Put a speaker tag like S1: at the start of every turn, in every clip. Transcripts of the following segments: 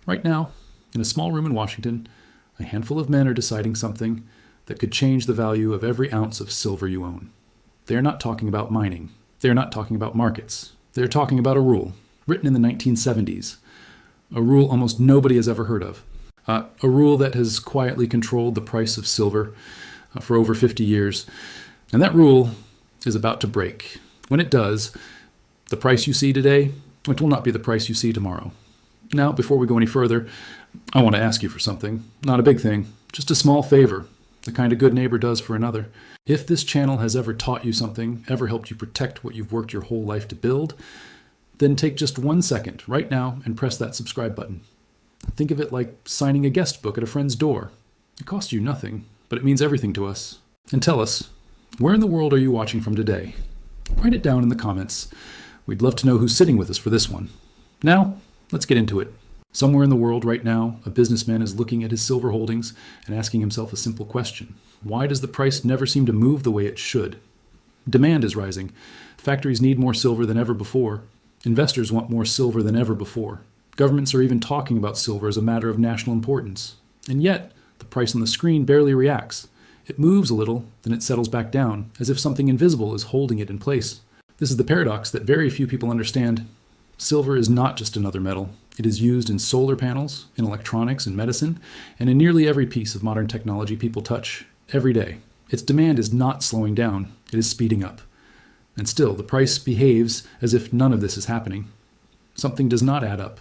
S1: Right now, in a small room in Washington, a handful of men are deciding something that could change the value of every ounce of silver you own. They are not talking about mining. They are not talking about markets. They are talking about a rule written in the 1970s, a rule almost nobody has ever heard of, a rule that has quietly controlled the price of silver for over 50 years. And that rule is about to break. When it does, the price you see today, it will not be the price you see tomorrow. Now, before we go any further, I want to ask you for something. Not a big thing, just a small favor, the kind a good neighbor does for another. If this channel has ever taught you something, ever helped you protect what you've worked your whole life to build, then take just 1 second right now and press that subscribe button. Think of it like signing a guest book at a friend's door. It costs you nothing, but it means everything to us. And tell us, where in the world are you watching from today? Write it down in the comments. We'd love to know who's sitting with us for this one. Now, let's get into it. Somewhere in the world right now, a businessman is looking at his silver holdings and asking himself a simple question. Why does the price never seem to move the way it should? Demand is rising. Factories need more silver than ever before. Investors want more silver than ever before. Governments are even talking about silver as a matter of national importance. And yet, the price on the screen barely reacts. It moves a little, then it settles back down, as if something invisible is holding it in place. This is the paradox that very few people understand. Silver is not just another metal. It is used in solar panels, in electronics, in medicine, and in nearly every piece of modern technology people touch every day. Its demand is not slowing down, it is speeding up. And still, the price behaves as if none of this is happening. Something does not add up.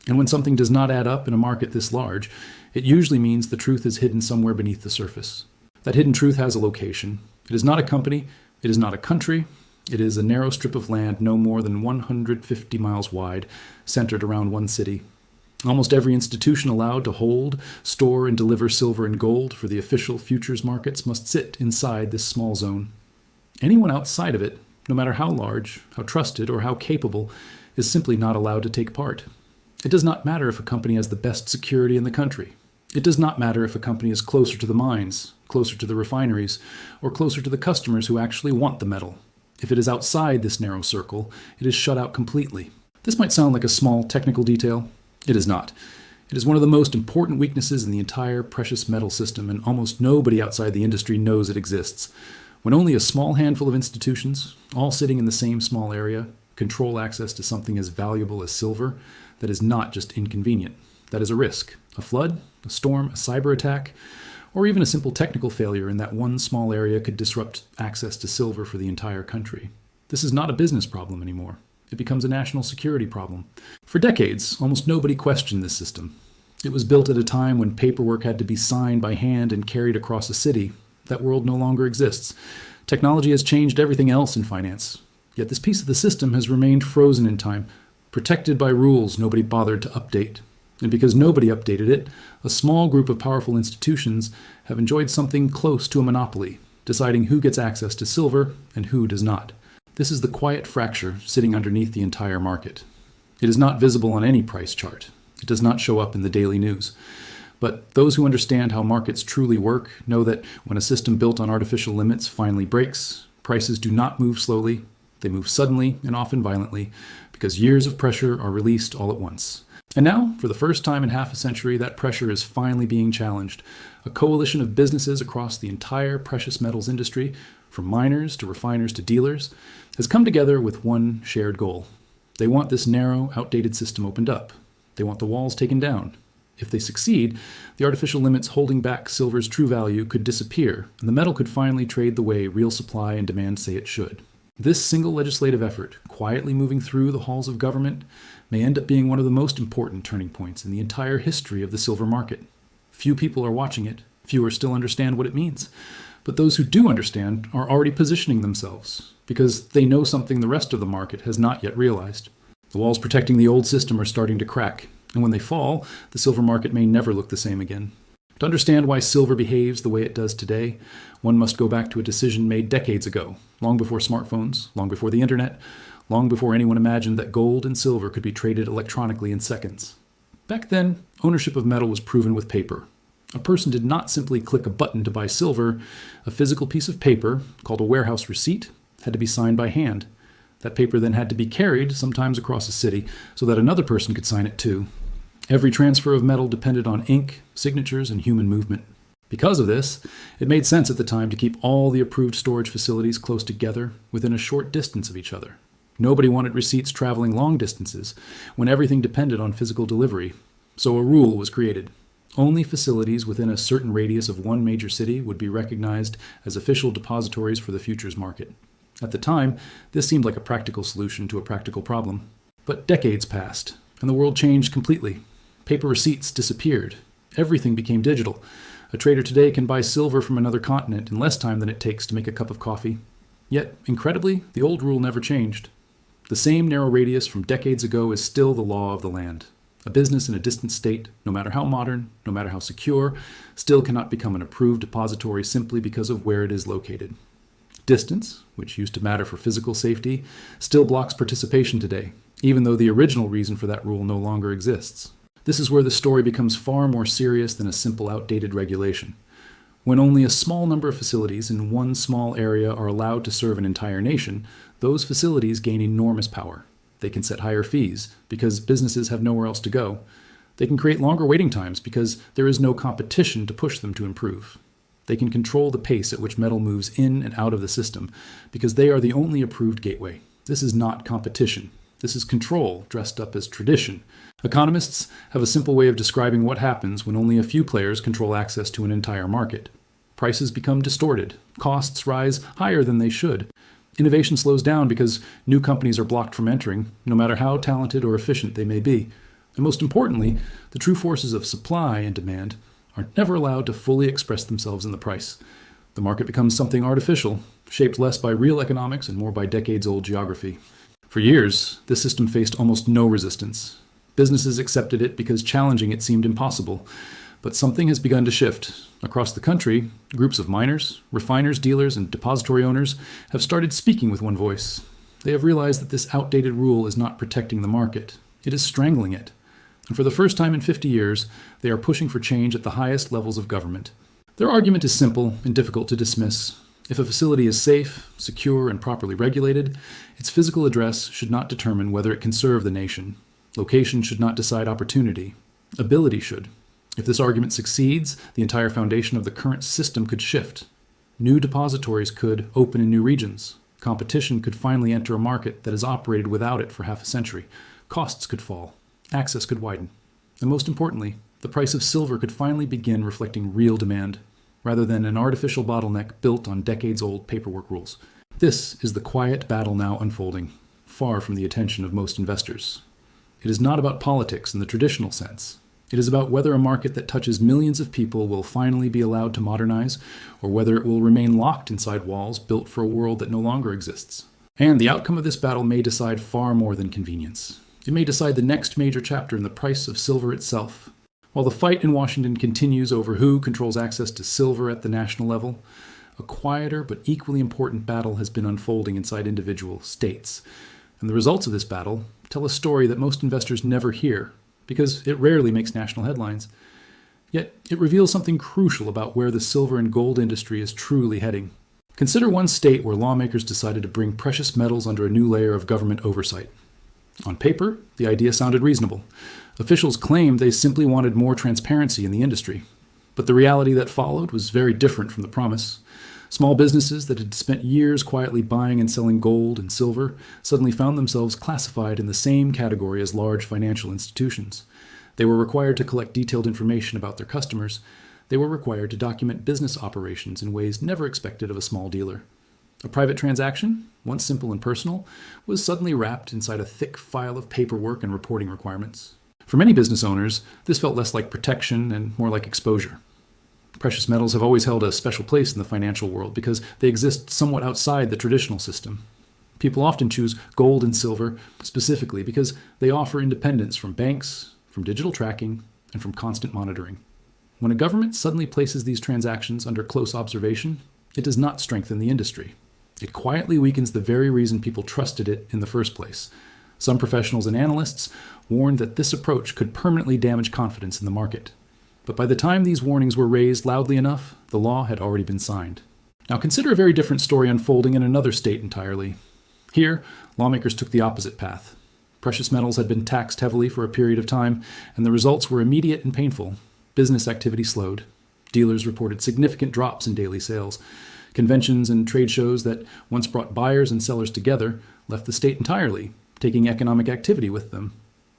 S1: And when something does not add up in a market this large, it usually means the truth is hidden somewhere beneath the surface. That hidden truth has a location. It is not a company, it is not a country, it is a narrow strip of land no more than 150 miles wide, centered around one city. Almost every institution allowed to hold, store, and deliver silver and gold for the official futures markets must sit inside this small zone. Anyone outside of it, no matter how large, how trusted, or how capable, is simply not allowed to take part. It does not matter if a company has the best security in the country. It does not matter if a company is closer to the mines, closer to the refineries, or closer to the customers who actually want the metal. If it is outside this narrow circle, it is shut out completely. This might sound like a small technical detail. It is not. It is one of the most important weaknesses in the entire precious metal system, and almost nobody outside the industry knows it exists. When only a small handful of institutions, all sitting in the same small area, control access to something as valuable as silver, that is not just inconvenient. That is a risk. A flood, a storm, a cyber attack, or even a simple technical failure in that one small area could disrupt access to silver for the entire country. This is not a business problem anymore. It becomes a national security problem. For decades, almost nobody questioned this system. It was built at a time when paperwork had to be signed by hand and carried across a city. That world no longer exists. Technology has changed everything else in finance. Yet this piece of the system has remained frozen in time, protected by rules nobody bothered to update. And because nobody updated it, a small group of powerful institutions have enjoyed something close to a monopoly, deciding who gets access to silver and who does not. This is the quiet fracture sitting underneath the entire market. It is not visible on any price chart. It does not show up in the daily news. But those who understand how markets truly work know that when a system built on artificial limits finally breaks, prices do not move slowly. They move suddenly and often violently because years of pressure are released all at once. And now, for the first time in half a century, that pressure is finally being challenged. A coalition of businesses across the entire precious metals industry, from miners to refiners to dealers, has come together with one shared goal. They want this narrow, outdated system opened up. They want the walls taken down. If they succeed, the artificial limits holding back silver's true value could disappear, and the metal could finally trade the way real supply and demand say it should. This single legislative effort, quietly moving through the halls of government, may end up being one of the most important turning points in the entire history of the silver market. Few people are watching it, fewer still understand what it means. But those who do understand are already positioning themselves, because they know something the rest of the market has not yet realized. The walls protecting the old system are starting to crack, and when they fall, the silver market may never look the same again. To understand why silver behaves the way it does today, one must go back to a decision made decades ago, long before smartphones, long before the internet, long before anyone imagined that gold and silver could be traded electronically in seconds. Back then, ownership of metal was proven with paper. A person did not simply click a button to buy silver. A physical piece of paper, called a warehouse receipt, had to be signed by hand. That paper then had to be carried, sometimes across a city, so that another person could sign it too. Every transfer of metal depended on ink, signatures, and human movement. Because of this, it made sense at the time to keep all the approved storage facilities close together within a short distance of each other. Nobody wanted receipts traveling long distances when everything depended on physical delivery, so a rule was created. Only facilities within a certain radius of one major city would be recognized as official depositories for the futures market. At the time, this seemed like a practical solution to a practical problem. But decades passed, and the world changed completely. Paper receipts disappeared. Everything became digital. A trader today can buy silver from another continent in less time than it takes to make a cup of coffee. Yet, incredibly, the old rule never changed. The same narrow radius from decades ago is still the law of the land. A business in a distant state, no matter how modern, no matter how secure, still cannot become an approved depository simply because of where it is located. Distance, which used to matter for physical safety, still blocks participation today, even though the original reason for that rule no longer exists. This is where the story becomes far more serious than a simple outdated regulation. When only a small number of facilities in one small area are allowed to serve an entire nation, those facilities gain enormous power. They can set higher fees because businesses have nowhere else to go. They can create longer waiting times because there is no competition to push them to improve. They can control the pace at which metal moves in and out of the system because they are the only approved gateway. This is not competition. This is control dressed up as tradition. Economists have a simple way of describing what happens when only a few players control access to an entire market. Prices become distorted. Costs rise higher than they should. Innovation slows down because new companies are blocked from entering, no matter how talented or efficient they may be. And most importantly, the true forces of supply and demand are never allowed to fully express themselves in the price. The market becomes something artificial, shaped less by real economics and more by decades-old geography. For years, this system faced almost no resistance. Businesses accepted it because challenging it seemed impossible. But something has begun to shift. Across the country, groups of miners, refiners, dealers, and depository owners have started speaking with one voice. They have realized that this outdated rule is not protecting the market. It is strangling it. And for the first time in 50 years, they are pushing for change at the highest levels of government. Their argument is simple and difficult to dismiss. If a facility is safe, secure, and properly regulated, its physical address should not determine whether it can serve the nation. Location should not decide opportunity. Ability should. If this argument succeeds, the entire foundation of the current system could shift. New depositories could open in new regions. Competition could finally enter a market that has operated without it for half a century. Costs could fall. Access could widen. And most importantly, the price of silver could finally begin reflecting real demand, rather than an artificial bottleneck built on decades-old paperwork rules. This is the quiet battle now unfolding, far from the attention of most investors. It is not about politics in the traditional sense. It is about whether a market that touches millions of people will finally be allowed to modernize, or whether it will remain locked inside walls built for a world that no longer exists. And the outcome of this battle may decide far more than convenience. It may decide the next major chapter in the price of silver itself. While the fight in Washington continues over who controls access to silver at the national level, a quieter but equally important battle has been unfolding inside individual states. And the results of this battle tell a story that most investors never hear, because it rarely makes national headlines. Yet it reveals something crucial about where the silver and gold industry is truly heading. Consider one state where lawmakers decided to bring precious metals under a new layer of government oversight. On paper, the idea sounded reasonable. Officials claimed they simply wanted more transparency in the industry. But the reality that followed was very different from the promise. Small businesses that had spent years quietly buying and selling gold and silver suddenly found themselves classified in the same category as large financial institutions. They were required to collect detailed information about their customers. They were required to document business operations in ways never expected of a small dealer. A private transaction, once simple and personal, was suddenly wrapped inside a thick file of paperwork and reporting requirements. For many business owners, this felt less like protection and more like exposure. Precious metals have always held a special place in the financial world because they exist somewhat outside the traditional system. People often choose gold and silver specifically because they offer independence from banks, from digital tracking, and from constant monitoring. When a government suddenly places these transactions under close observation, it does not strengthen the industry. It quietly weakens the very reason people trusted it in the first place. Some professionals and analysts warned that this approach could permanently damage confidence in the market. But by the time these warnings were raised loudly enough, the law had already been signed. Now consider a very different story unfolding in another state entirely. Here, lawmakers took the opposite path. Precious metals had been taxed heavily for a period of time, and the results were immediate and painful. Business activity slowed. Dealers reported significant drops in daily sales. Conventions and trade shows that once brought buyers and sellers together left the state entirely, taking economic activity with them.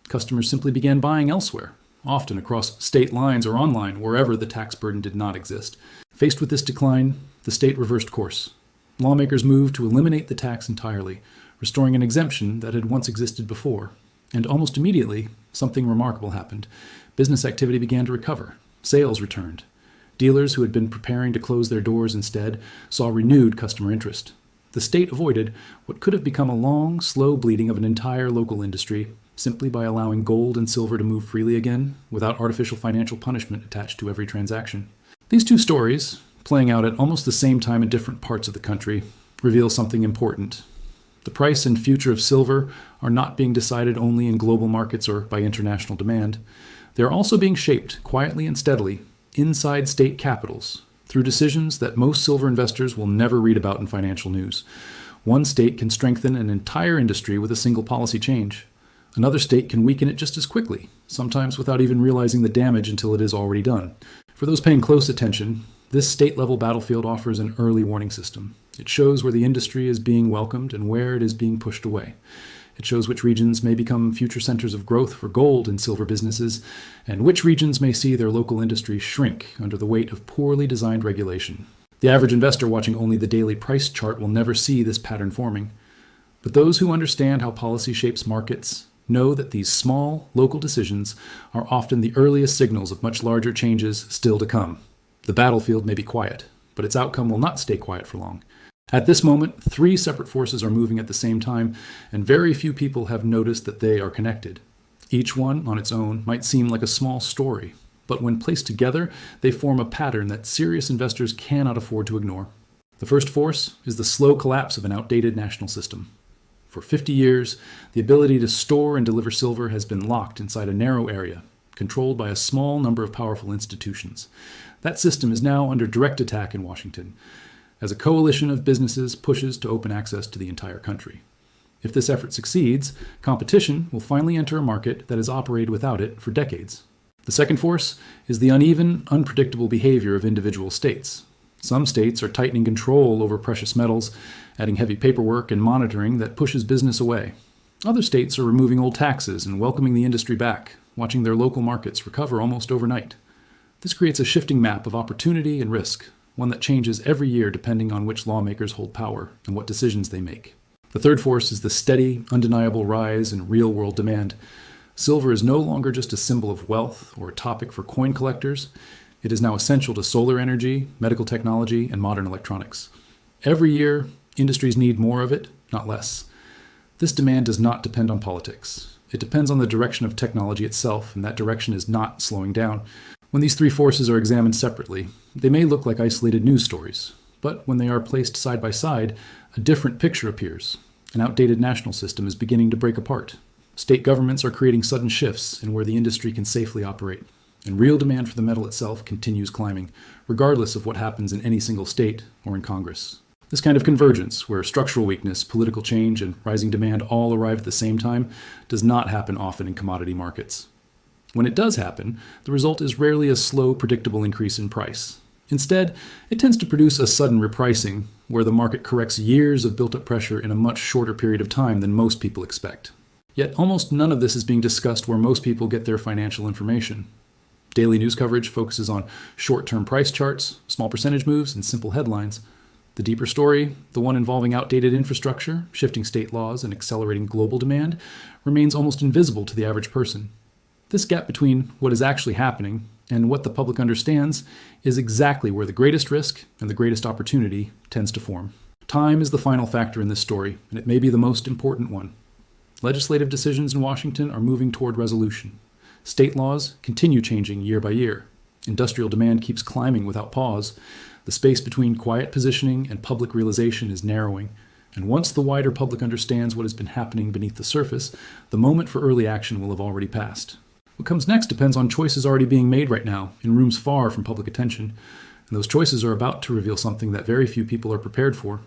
S1: Customers simply began buying elsewhere, often across state lines or online, wherever the tax burden did not exist. Faced with this decline, the state reversed course. Lawmakers moved to eliminate the tax entirely, restoring an exemption that had once existed before. And almost immediately, something remarkable happened. Business activity began to recover. Sales returned. Dealers who had been preparing to close their doors instead saw renewed customer interest. The state avoided what could have become a long, slow bleeding of an entire local industry simply by allowing gold and silver to move freely again without artificial financial punishment attached to every transaction. These two stories, playing out at almost the same time in different parts of the country, reveal something important. The price and future of silver are not being decided only in global markets or by international demand. They are also being shaped quietly and steadily inside state capitals through decisions that most silver investors will never read about in financial news. One state can strengthen an entire industry with a single policy change. Another state can weaken it just as quickly, sometimes without even realizing the damage until it is already done. For those paying close attention, this state-level battlefield offers an early warning system. It shows where the industry is being welcomed and where it is being pushed away. It shows which regions may become future centers of growth for gold and silver businesses, and which regions may see their local industry shrink under the weight of poorly designed regulation. The average investor watching only the daily price chart will never see this pattern forming. But those who understand how policy shapes markets know that these small, local decisions are often the earliest signals of much larger changes still to come. The battlefield may be quiet, but its outcome will not stay quiet for long. At this moment, three separate forces are moving at the same time, and very few people have noticed that they are connected. Each one, on its own, might seem like a small story, but when placed together, they form a pattern that serious investors cannot afford to ignore. The first force is the slow collapse of an outdated national system. For 50 years, the ability to store and deliver silver has been locked inside a narrow area, controlled by a small number of powerful institutions. That system is now under direct attack in Washington, as a coalition of businesses pushes to open access to the entire country. If this effort succeeds, competition will finally enter a market that has operated without it for decades. The second force is the uneven, unpredictable behavior of individual states. Some states are tightening control over precious metals, adding heavy paperwork and monitoring that pushes business away. Other states are removing old taxes and welcoming the industry back, watching their local markets recover almost overnight. This creates a shifting map of opportunity and risk, one that changes every year depending on which lawmakers hold power and what decisions they make. The third force is the steady, undeniable rise in real-world demand. Silver is no longer just a symbol of wealth or a topic for coin collectors. It is now essential to solar energy, medical technology, and modern electronics. Every year, industries need more of it, not less. This demand does not depend on politics. It depends on the direction of technology itself, and that direction is not slowing down. When these three forces are examined separately, they may look like isolated news stories, but when they are placed side by side, a different picture appears. An outdated national system is beginning to break apart. State governments are creating sudden shifts in where the industry can safely operate, and real demand for the metal itself continues climbing, regardless of what happens in any single state or in Congress. This kind of convergence, where structural weakness, political change, and rising demand all arrive at the same time, does not happen often in commodity markets. When it does happen, the result is rarely a slow, predictable increase in price. Instead, it tends to produce a sudden repricing, where the market corrects years of built-up pressure in a much shorter period of time than most people expect. Yet almost none of this is being discussed where most people get their financial information. Daily news coverage focuses on short-term price charts, small percentage moves, and simple headlines. The deeper story, the one involving outdated infrastructure, shifting state laws, and accelerating global demand, remains almost invisible to the average person. This gap between what is actually happening and what the public understands is exactly where the greatest risk and the greatest opportunity tends to form. Time is the final factor in this story, and it may be the most important one. Legislative decisions in Washington are moving toward resolution. State laws continue changing year by year. Industrial demand keeps climbing without pause. The space between quiet positioning and public realization is narrowing, and once the wider public understands what has been happening beneath the surface, the moment for early action will have already passed. What comes next depends on choices already being made right now, in rooms far from public attention, and those choices are about to reveal something that very few people are prepared for.